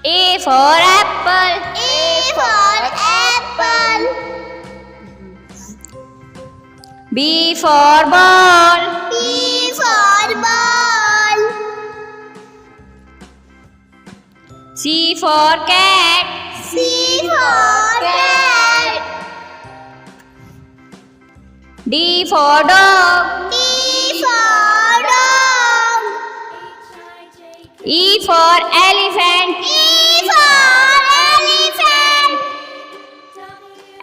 A for apple. A for apple. B for ball. B for ball. C for cat. C for cat. D for dog. D for dog. E for elephant. E for elephant.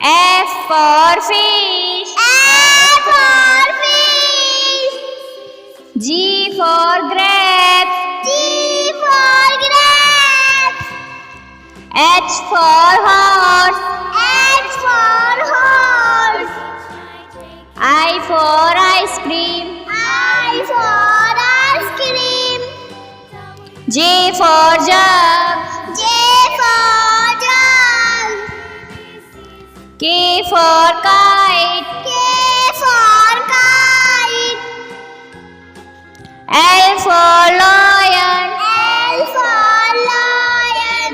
F for fish. F for fish. G for grapes. G for grapes. H for horse. H for horse. I for ice cream. I for ice cream. J for jug. J for jug. K for kite. K for kite. L for lion. L for lion.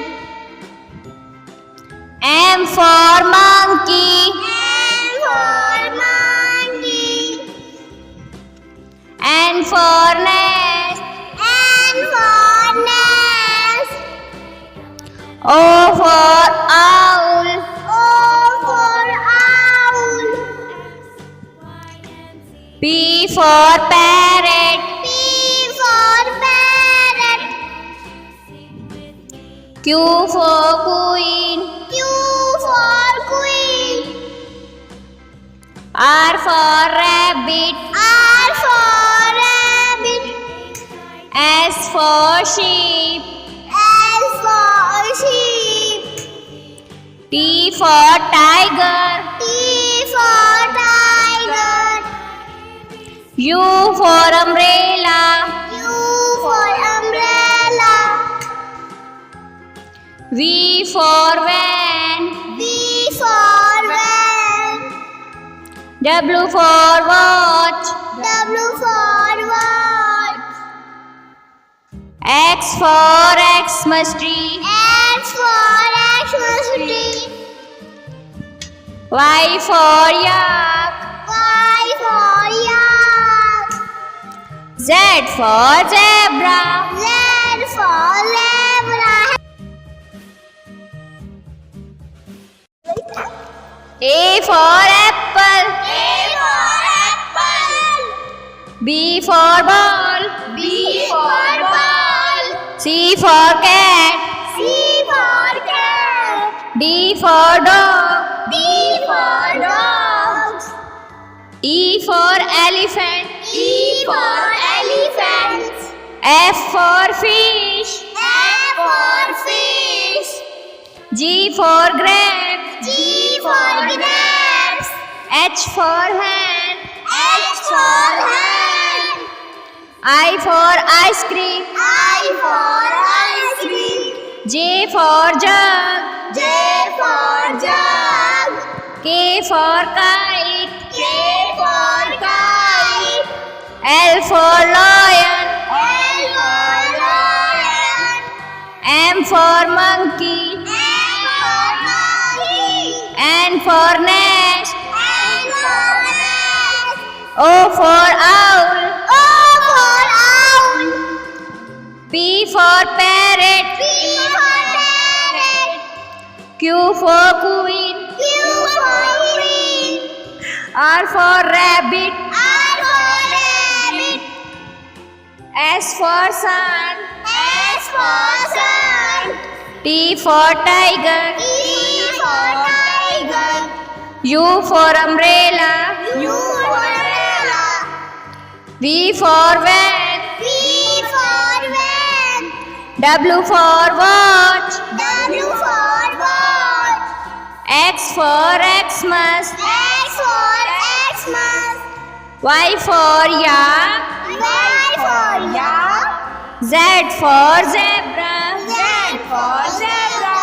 M for monkey. M for monkey. N for nest. N for nest. O for owl. O for owl. P for parrot. P for parrot. Q for queen. Q for queen. R for rabbit. R for rabbit. S for sheep. S for sheep. T for tiger. T for tiger. U for umbrella. U for umbrella. V for van. V for van. W for watch. W for watch. X for Xmas tree. X for Xmas tree. Y for yak. Y for yak. Z for zebra. Z for zebra. A for apple. A for apple. B for ball. B for ball. C for cat. C for cat. D for dog. D for dogs. E for elephant. E for elephants. F for fish. F for fish. G for grapes. G for grapes. H for hand. H for hand. I for ice cream. I for ice cream. J for jug. J for jug. K for kite. K for kite. L for lion. L for lion. M for monkey. M for monkey. N for nest. N for nest. O for owl. O for owl. P for parrot. P for parrot. Q for queen. Q for queen. R for rabbit. R for rabbit. S for sun. S for sun. T for tiger. T for tiger. U for umbrella. U for umbrella. V for van. V for van. W for watch. W for watch. X for Xmas. X for Xmas. Y for yak. Y for yak. Z for zebra. Z for zebra.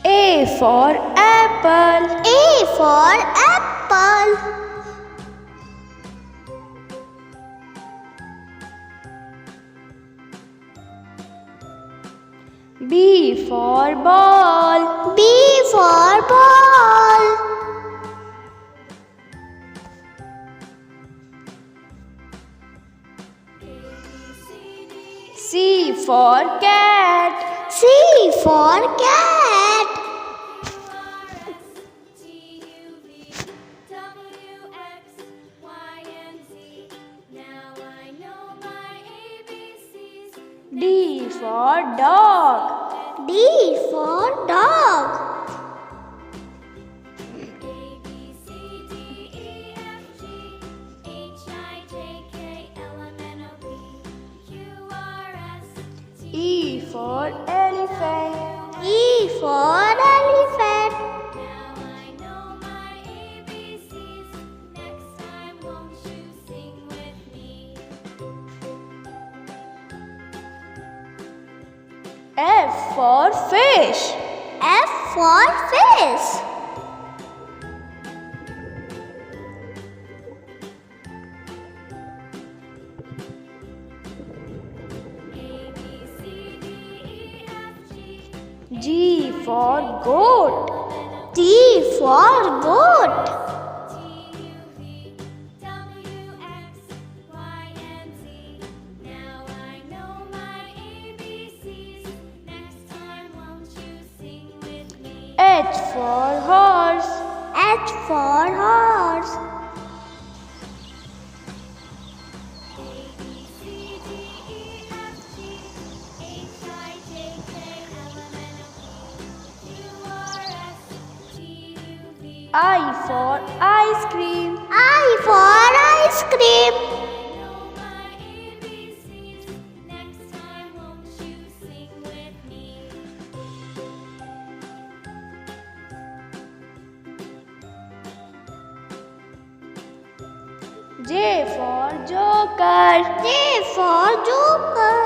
A for apple. A for apple. B for ball. B for ball. C for cat. C for cat. D for dog. D for dog. E for elephant. E for elephant. F for fish. F for fish. G for goat. G for goat. H for horse. H for horse. I for ice cream. I for ice cream. J for joker. J for joker.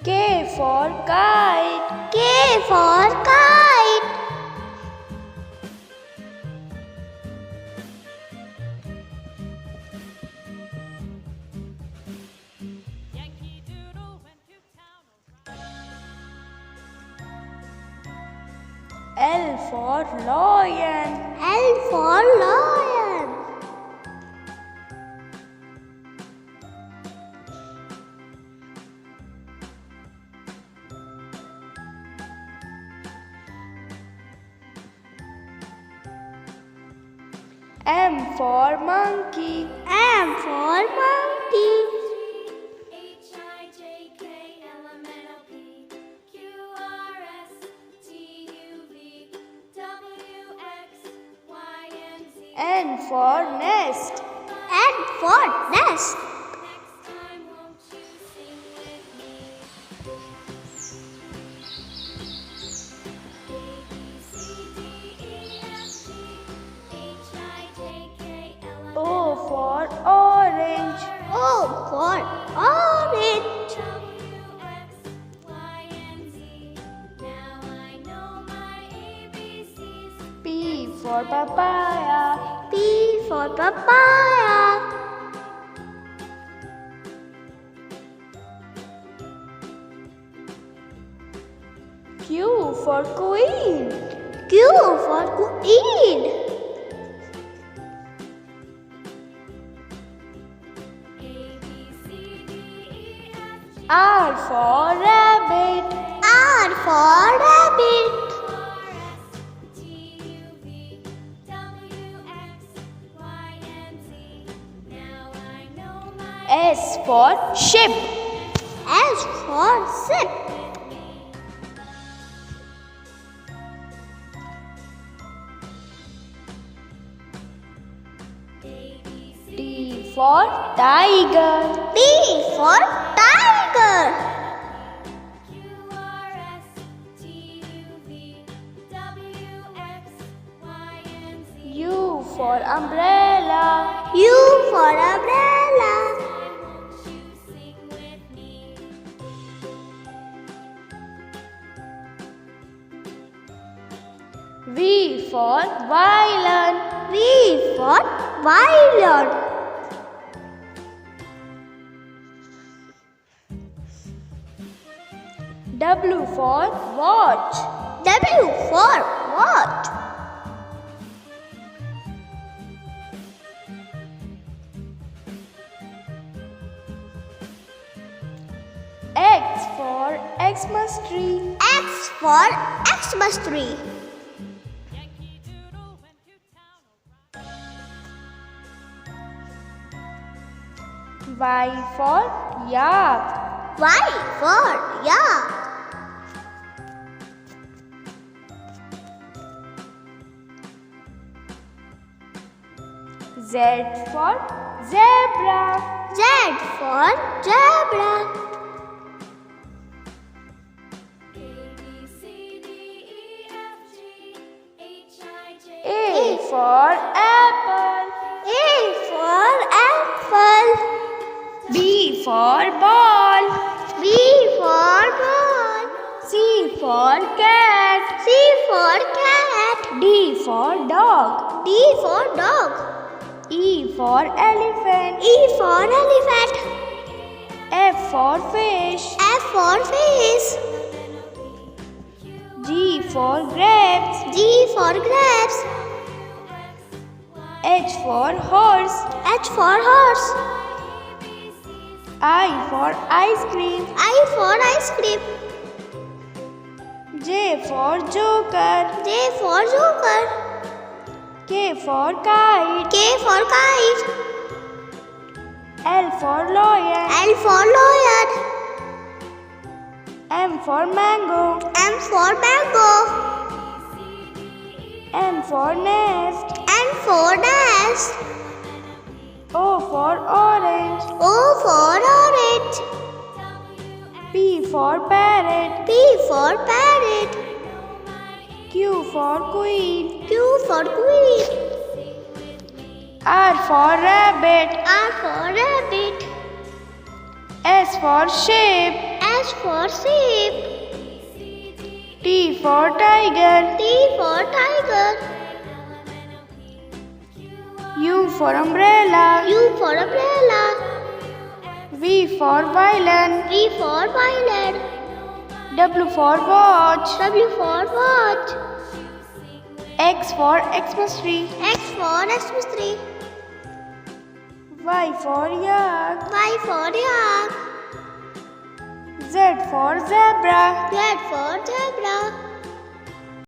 K for kite. K for kite. L for lion. L for lion. M for monkey. M for monkey. N for nest. N for nest. O for orange. O for orange. P for papaya. P for papaya. Q for queen. Q for queen. R for rabbit. R for rabbit. S for ship. S for ship. T for tiger. T for tiger. U for umbrella. U for umbrella. V for violin. V for violin. W for watch. W for watch. X for Xmas tree. X for Xmas tree. Y for yak. Y for yak. Z for zebra. Z for zebra. A for apple. A for apple. B for ball. B for ball. C for cat. C for cat. D for dog. D for dog. E for elephant. E for elephant. F for fish. F for fish. G for grapes. G for grapes. H for horse. H for horse. I for ice cream. I for ice cream. J for joker. J for joker. K for kite. K for kite. L for lion. L for lion. M for mango. M for mango. N for nest. N for nest. O for orange. O for orange. P for parrot. P for parrot. Q for queen. Q for queen. R for rabbit. R for rabbit. S for sheep. S for sheep. T for tiger. T for tiger. U for umbrella. U for umbrella. V for violin. V for violin. W for watch. W for watch. X for Xmas tree. X for Xmas tree. Y for yak. Y for yak. Z for zebra. Z for zebra.